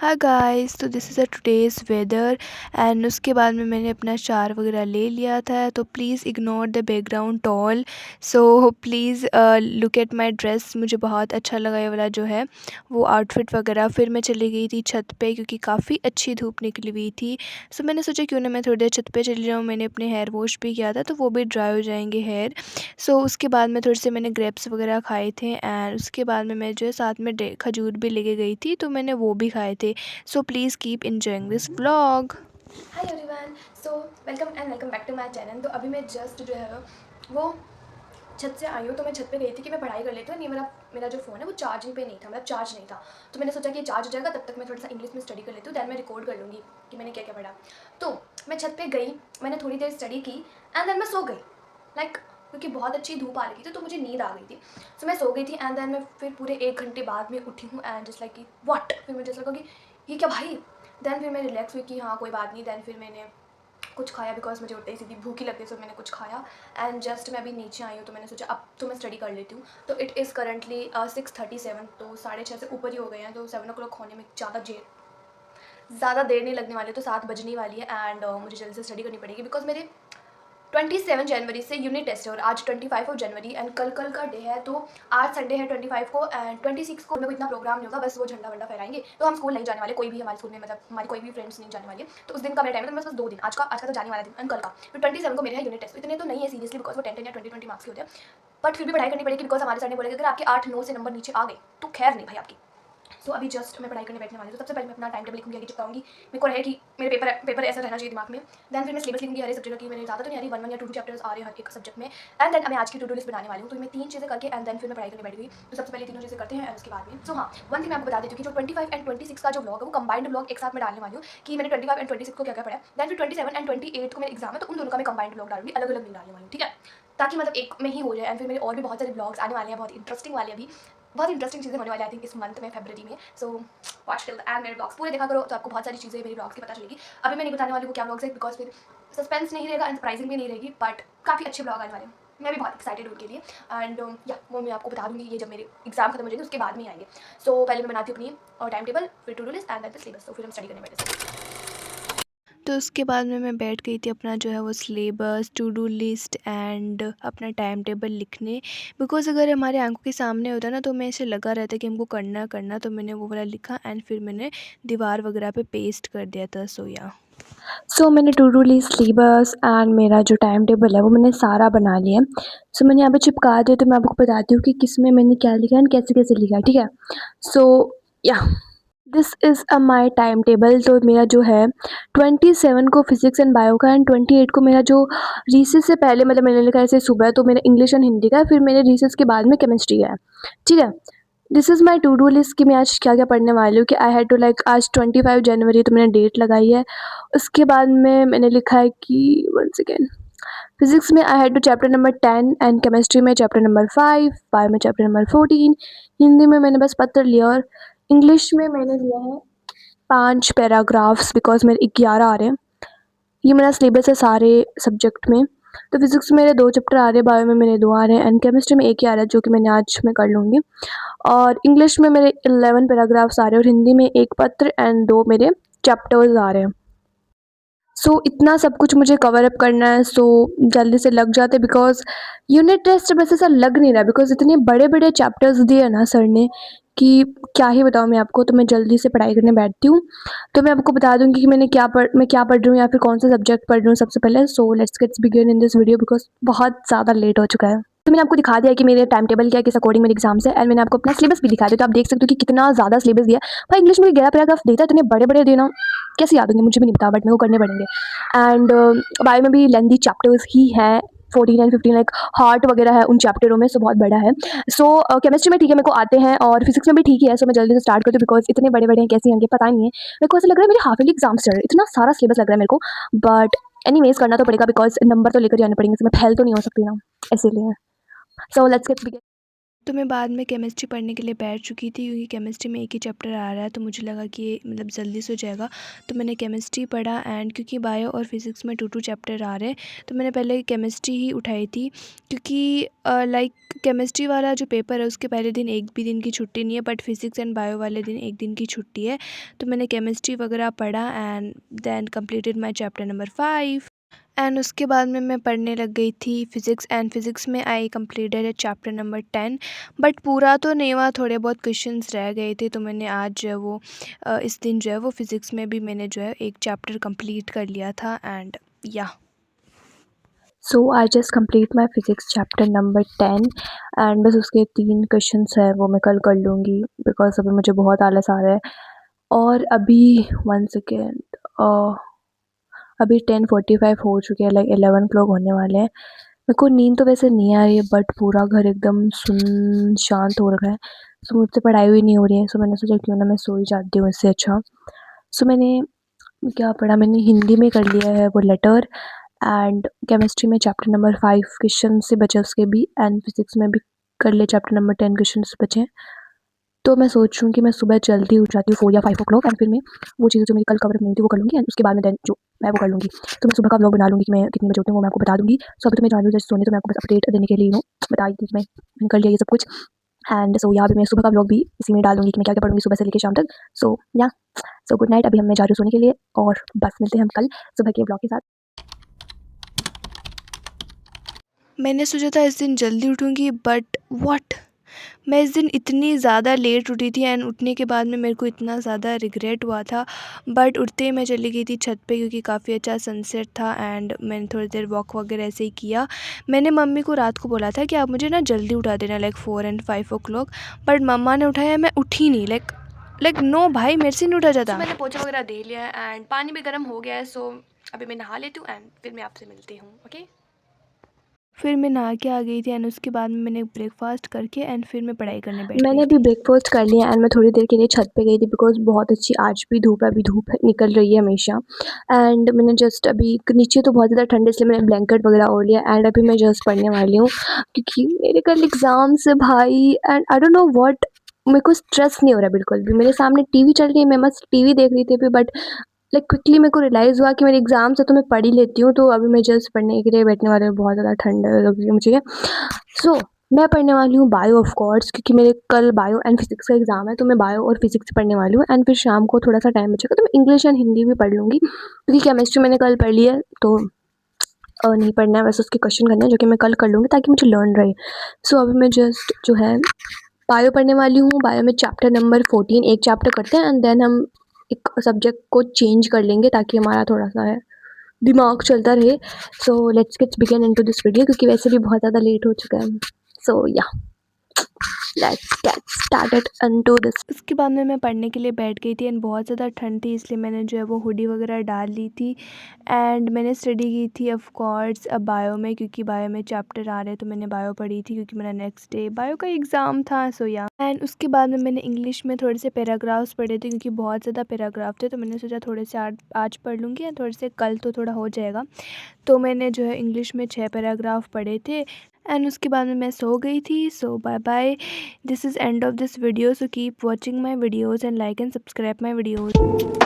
हाय guys, तो this is a today's weather and उसके बाद में मैंने अपना शावर वगैरह ले लिया था। तो please ignore the background talk. So please look at my dress. मुझे बहुत अच्छा लगा ये वाला जो है वो आउटफिट वगैरह। फिर मैं चली गई थी छत पे क्योंकि काफ़ी अच्छी धूप निकली हुई थी। सो मैंने सोचा क्यों ना मैं थोड़ी देर छत पे चली जाऊँ। मैंने अपने हेयर वॉश भी किया था तो वो भी ड्राई हो जाएंगे हेयर। सो उसके बाद में थोड़े से मैंने ग्रेप्स वगैरह खाए थे एंड उसके बाद में मैं जो है साथ में खजूर भी लेके गई थी तो मैंने वो भी खाए थे। So please keep enjoying this vlog. Hi everyone, so welcome back to my channel. तो अभी मैं जस्ट जो है वो छत से आई हूँ। तो मैं छत पे गई थी कि मैं पढ़ाई कर लेती हूँ। नहीं, मेरा मेरा जो फ़ोन है वो चार्जिंग पे नहीं था, मतलब चार्ज नहीं था। तो मैंने सोचा कि चार्ज हो जाएगा तब तक मैं थोड़ा सा इंग्लिश में स्टडी कर लेती हूँ, दैन मैं रिकॉर्ड कर लूँगी कि मैंने क्या क्या पढ़ा। तो मैं छत पे गई, मैंने थोड़ी देर स्टडी की एंड देन मैं सो गई। क्योंकि बहुत अच्छी धूप आ रही थी तो मुझे नींद आ गई थी। सो मैं सो गई थी एंड देन मैं फिर पूरे 1 घंटे बाद में उठी हूँ एंड जस्ट लाइक कि व्हाट, फिर मुझे जैसा लगा कि ये क्या भाई। दैन फिर मैं रिलैक्स हुई कि हाँ कोई बात नहीं। दैन फिर मैंने कुछ खाया बिकॉज मुझे उठते ही सीधी भूख ही लगती, सो मैंने कुछ खाया एंड जस्ट मैं अभी नीचे आई हूँ। तो मैंने सोचा अब तो मैं स्टडी कर लेती हूँ। तो इट इज़ करंटली 6:37, तो 6:30 से ऊपर ही हो गए हैं। तो 7 o'clock होने में ज़्यादा देर नहीं लगने वाली, तो 7 बजने वाली है एंड मुझे जल्दी से स्टडी करनी पड़ेगी बिकॉज मेरे 27 जनवरी से यूनिट टेस्ट है और आज 25 जनवरी एंड कल कल का डे है। तो आज संडे है 25 को एंड 26 को मेरे को इतना प्रोग्राम नहीं होगा, बस वो झंडा वंडा फहराएंगे। तो हम स्कूल नहीं जाने वाले, कोई भी हमारे स्कूल में, मतलब हमारी कोई भी फ्रेंड्स नहीं जाने वाली है। तो उस दिन का मेरा टाइम है, तो बस 2 दिन, आज का तो जाने वाला दिन एंड कल का। फिर 27 को मेरे है यूनिट टेस्ट। इतने तो नहीं है सीरियसली बिकॉज वो 10 या 20 मार्क्स के होते हैं, बट फिर भी पढ़ाई करनी पड़ेगी बिकॉज हमारे सर ने बोलेगा अगर आपके 8-9 से नंबर नीचे आ गए तो खैर नहीं भाई आपकी। सो अभी जस्ट मैं पढ़ाई करने बैठने वाली हूँ। तो सबसे पहले मैं अपना टाइम टेबल लिखूँगी, आगे चिपकाऊंगी। मेरे को रहे कि मेरे पेपर ऐसा रहना चाहिए दिमाग में। दैन फिर मैं सिलेबस लिखूँगी हर एक सब्जेक्ट की। मेरे ज़्यादा तो नहीं आ रही, 1 या 2 चैप्टर्स आ रहे हैं हर एक सब्जेक्ट में। एंड देन मैं आज की टू डू लिस्ट बनाने वाली हूँ। तो मैं 3 चीज़ें करके एंड देन फिर मैं पढ़ाई करने बैठी हुई। तो सबसे पहले तीनों चीज़ें करते हैं एंड उसके बाद में। सो हाँ, वन थिंग मैं आपको बता देती हूँ कि जो 25 एंड 26 का जो ब्लॉग है वो कंबाइंड ब्लॉग एक साथ में डालने वाली हूँ कि मैंने 25 एंड 26 को क्या क्या पढ़ा है। दैन फिर 27 एंड 28 को मेरे एग्जाम है, तो उन दोनों का मैं कंबाइंड ब्लॉग डालूंगी, अलग अलग नहीं डालने वाली हूँ, ठीक है। ताकि मतलब एक में ही हो जाए। एंड फिर मेरे और भी बहुत सारे ब्लॉग्स आने वाले हैं, बहुत इंटरेस्टिंग वाले। अभी बहुत इंटरेस्टिंग चीज़ें होने वाली आई थिंक इस मंथ में, फरवरी में। So watch till the end, मेरे ब्लॉग्स पूरे देखा करो तो आपको बहुत सारी चीज़ें मेरे ब्लॉग्स की पता चलेगी। अभी मैं नहीं बताने वाली हूँ क्या ब्लॉग्स है बिकॉज फिर सस्पेंस नहीं रहेगा एंड सरप्राइजिंग भी नहीं रहेगी, बट काफ़ी अच्छे ब्लॉग आने वाले हैं। मैं भी बहुत एक्साइटेड हूँ उनके लिए एंड या वो मैं आपको बता दूँगी ये जब मेरे एग्जाम खत्म हो जाएंगे उसके बाद में आएंगे। सो पहले मैं बनाती हूँ अपनी टाइम टेबल, फिर to do list and then syllabus. तो फिर हम स्टडी करने बैठे। तो उसके बाद में मैं बैठ गई थी अपना जो है वो syllabus, to do list and अपना टाइम टेबल लिखने। बिकॉज़ अगर हमारे आंखों के सामने होता ना तो मैं ऐसे लगा रहता कि हमको करना करना, तो मैंने वो वाला लिखा एंड फिर मैंने दीवार वगैरह पे पेस्ट कर दिया था। सो या मैंने to do list, syllabus and मेरा जो टाइम टेबल है वो मैंने सारा बना लिया है। मैंने यहाँ पे चिपका दिया। तो मैं आपको बताती हूँ कि किस में मैंने क्या लिखा है एंड कैसे-कैसे लिखा है, ठीक है? सो या this is my time table. तो मेरा जो है 27 को फिज़िक्स एंड बायो का एंड 28 को मेरा जो रिसेस से पहले, मतलब मैंने लिखा है ऐसे सुबह, तो मेरा इंग्लिश एंड हिंदी का है, फिर मेरे रिसेस के बाद में केमिस्ट्री है, ठीक है? This is my to do list कि मैं आज क्या-क्या पढ़ने वाली हूँ कि आई हैड टू लाइक आज 25 जनवरी, तो मैंने डेट लगाई है। उसके बाद में मैंने लिखा है कि वन सेकेंड, फिज़िक्स में I had to chapter number 10 and chemistry में चैप्टर नंबर 5, बायो में चैप्टर नंबर 14, हिंदी में मैंने बस पत्र लिया और इंग्लिश में मैंने लिया है 5 पैराग्राफ्स बिकॉज़ मेरे 11 आ रहे हैं। ये मेरा सिलेबस है सारे सब्जेक्ट में। तो फिज़िक्स में मेरे 2 चैप्टर आ रहे हैं, बायो में मेरे 2 आ रहे हैं एंड केमिस्ट्री में 1 ही आ रहा है जो कि मैंने आज मैं कर लूँगी। और इंग्लिश में मेरे 11 पैराग्राफ्स आ रहे हैं और हिंदी में 1 पत्र एंड 2 मेरे चैप्टर्स आ रहे हैं। इतना सब कुछ मुझे कवर अप करना है, जल्दी से लग जाते बिकॉज़ यूनिट टेस्ट बस ऐसा लग नहीं रहा बिकॉज़ इतने बड़े-बड़े चैप्टर्स दिए ना सर ने कि क्या ही बताऊँ मैं आपको। तो मैं जल्दी से पढ़ाई करने बैठती हूँ। तो मैं आपको बता दूँगी कि मैं क्या पढ़ रही हूँ या फिर कौन-सा सब्जेक्ट पढ़ रही हूँ सबसे पहले। Let's gets begin in this video because बहुत ज़्यादा लेट हो चुका है। तो मैंने आपको दिखा दिया है कि मेरे टाइम टेबल क्या है, किस अकॉर्डिंग मेरे एग्ज़ाम्स है एंड मैंने आपको अपना सिलेबस भी दिखा दिया। तो आप देख सकते हो कि कितना ज़्यादा सिलेबस दिया है। भाई इंग्लिश में 11 पैराग्राफ देता है, इतने बड़े-बड़े देना कैसे याद होंगे मुझे भी नहीं पता, बट मेरे को करने पड़ेंगे। एंड बायो में भी लेंथी चैप्टर्स ही हैं, 14 एंड 15 लाइक हार्ट वगैरह है उन चैप्टरों में, बहुत बड़ा है। केमिस्ट्री में ठीक है मेरे को आते हैं और फिजिक्स में भी ठीक ही है। मैं जल्दी से स्टार्ट करती हूँ बिकॉज इतने बड़े बड़े हैं, कैसे होंगे पता नहीं है। मेरे को ऐसा लग रहा है मेरे हाफ ईयरली एग्जाम्स चल रहे हैं, इतना सारा सिलेबस लग रहा है मेरे को। बट एनीवेज करना तो पड़ेगा बिकॉज नंबर तो लेकर जाने पड़ेंगे, मैं फेल तो नहीं हो सकती ना, इसीलिए। Let's get. तो मैं बाद में केमिस्ट्री पढ़ने के लिए बैठ चुकी थी क्योंकि केमिस्ट्री में एक ही चैप्टर आ रहा है, तो मुझे लगा कि ये मतलब जल्दी से हो जाएगा। तो मैंने केमिस्ट्री पढ़ा एंड क्योंकि बायो और फिज़िक्स में 2 चैप्टर आ रहे हैं तो मैंने पहले केमिस्ट्री ही उठाई थी क्योंकि लाइक केमिस्ट्री वाला जो पेपर है उसके पहले दिन एक भी दिन की छुट्टी नहीं है, बट फिज़िक्स एंड बायो वाले दिन एक दिन की छुट्टी है। तो मैंने केमिस्ट्री वगैरह पढ़ा and then completed my chapter number 5 and उसके बाद में मैं पढ़ने लग गई थी फ़िज़िक्स एंड फ़िज़िक्स में आई कंप्लीटेड है चैप्टर नंबर 10, बट पूरा तो नहीं हुआ, थोड़े बहुत क्वेश्चंस रह गए थे। तो मैंने आज जो है वो इस दिन जो है वो फ़िज़िक्स में भी मैंने जो है एक चैप्टर कंप्लीट कर लिया था एंड या so I just complete my physics chapter number 10 and बस उसके 3 क्वेश्चंस हैं वो मैं कल कर लूँगी बिकॉज़ अभी मुझे बहुत आलस आ रहा है। और अभी 1 सेकेंड अभी 10:45 हो चुके हैं, लाइक 11 क्लॉक होने वाले हैं। मेरे को नींद तो वैसे नहीं आ रही है बट पूरा घर एकदम सुन शांत हो रखा है, सो मुझसे पढ़ाई भी नहीं हो रही है। सो मैंने सोचा क्यों ना मैं सो ही जाती हूँ इससे अच्छा। सो मैंने क्या पढ़ा, मैंने हिंदी में कर लिया है वो लेटर एंड केमिस्ट्री में चैप्टर नंबर 5 क्वेश्चन से बचे उसके भी, एंड फिज़िक्स में भी कर लिए चैप्टर नंबर 10 क्वेश्चंस बचे हैं। तो मैं सोच रही हूँ कि मैं सुबह जल्दी उठ जाती हूँ 4 या 5 ओ क्लॉक एंड फिर मैं वो चीज़ें जो मेरी कल कवर करनी थी वो कर लूँगी एंड उसके बाद में देन जो मैं वो कर लूँगी। तो मैं सुबह का व्लॉग बना लूँगी कि मैं कितने बजे उठी हूँ वो मैं आपको बता दूँगी। सो अभी तो मैं जा रही हूँ जस्ट सोने, तो मैं आपको बस अपडेट देने के लिए बता रही थी कि मैंने कर लिया ये सब कुछ। एंड सो यहाँ पे मैं सुबह का व्लॉग भी इसी में डाल दूँगी कि मैं क्या-क्या पढ़ूँगी सुबह से लेके शाम तक। सो या सो गुड नाइट, अभी मैं जा रही हूँ सोने के लिए और बस मिलते हैं हम कल सुबह के व्लॉग के साथ। मैंने सोचा था इस दिन जल्दी उठूँगी, बट व्हाट, मैं इस दिन इतनी ज़्यादा लेट उठी थी एंड उठने के बाद में मेरे को इतना ज़्यादा रिग्रेट हुआ था। बट उठते ही मैं चली गई थी छत पे क्योंकि काफ़ी अच्छा सनसेट था एंड मैंने थोड़ी देर वॉक वगैरह ऐसे ही किया। मैंने मम्मी को रात को बोला था कि आप मुझे ना जल्दी उठा देना like 4 and 5 o'clock, but मम्मा ने उठाया, मैं उठी नहीं, लाइक नो भाई, मेरे से नहीं उठा जाता। मैंने पोछा वगैरह दे लिया है एंड पानी भी गर्म हो गया है, सो अभी मैं नहा लेती हूँ एंड फिर मैं आपसे मिलती हूँ, ओके। फिर मैं नहा के आ गई थी एंड उसके बाद में मैंने ब्रेकफास्ट करके एंड फिर मैं पढ़ाई करने बैठ मैंने गई अभी थी। ब्रेकफास्ट कर लिया एंड मैं थोड़ी देर के लिए छत पे गई थी बिकॉज़ बहुत अच्छी आज भी धूप है, अभी धूप निकल रही है हमेशा। एंड मैंने जस्ट अभी नीचे तो बहुत ज़्यादा ठंड है इसलिए मैंने ब्लैंकेट वगैरह ओढ़ लिया एंड अभी मैं जस्ट पढ़ने वाली हूँ क्योंकि मेरे कल एग्ज़ाम्स है भाई and I don't know what, मेरे को स्ट्रेस नहीं हो रहा है बिल्कुल भी। मेरे सामने टीवी चल रही है, मैं मस्त टीवी देख रही थी अभी, बट लाइक क्विकली मेरे को रियलाइज़ हुआ कि मेरे एग्ज़ाम्स है तो मैं पढ़ ही लेती हूँ। तो अभी मैं जस्ट पढ़ने के लिए बैठने वाली हूँ, बहुत ज़्यादा ठंड लग रही है मुझे। सो मैं पढ़ने वाली हूँ बायो ऑफ कोर्स क्योंकि मेरे कल बायो एंड फिज़िक्स का एग्ज़ाम है, तो मैं बायो और फिज़िक्स पढ़ने वाली हूँ एंड फिर शाम को थोड़ा-सा टाइम बचेगा तो मैं इंग्लिश एंड हिंदी भी पढ़ लूँगी क्योंकि केमिस्ट्री मैंने कल पढ़ ली है, तो नहीं पढ़ना है, बस उसके क्वेश्चन करने हैं जो कि मैं कल कर लूँगी ताकि मुझे लर्न रहे। सो अभी मैं जस्ट जो है बायो पढ़ने वाली हूँ। बायो में चैप्टर नंबर 14 एक चैप्टर करते हैं एंड देन हम एक सब्जेक्ट को चेंज कर लेंगे ताकि हमारा थोड़ा-सा है दिमाग चलता रहे। So let's gets begin into this video क्योंकि वैसे भी बहुत ज़्यादा लेट हो चुका है। सो या let's get started into this. उसके बाद में मैं पढ़ने के लिए बैठ गई थी एंड बहुत ज़्यादा ठंड थी इसलिए मैंने जो है वो हुडी वगैरह डाल ली थी एंड मैंने स्टडी की थी ऑफ कोर्स अब बायो में, क्योंकि बायो में चैप्टर आ रहे तो मैंने बायो पढ़ी थी क्योंकि मेरा नेक्स्ट डे बायो का एग्ज़ाम था। सो या एंड उसके बाद में मैंने इंग्लिश में थोड़े से पैराग्राफ्स पढ़े थे क्योंकि बहुत ज़्यादा पैराग्राफ थे, तो मैंने सोचा थोड़े से आज पढ़ लूँगी एंड थोड़े से कल तो थोड़ा हो जाएगा। तो मैंने जो है इंग्लिश में 6 पैराग्राफ पढ़े थे एंड उसके बाद में मैं सो गई थी। So bye bye, this is end of this video, so keep watching my videos and like and subscribe my videos.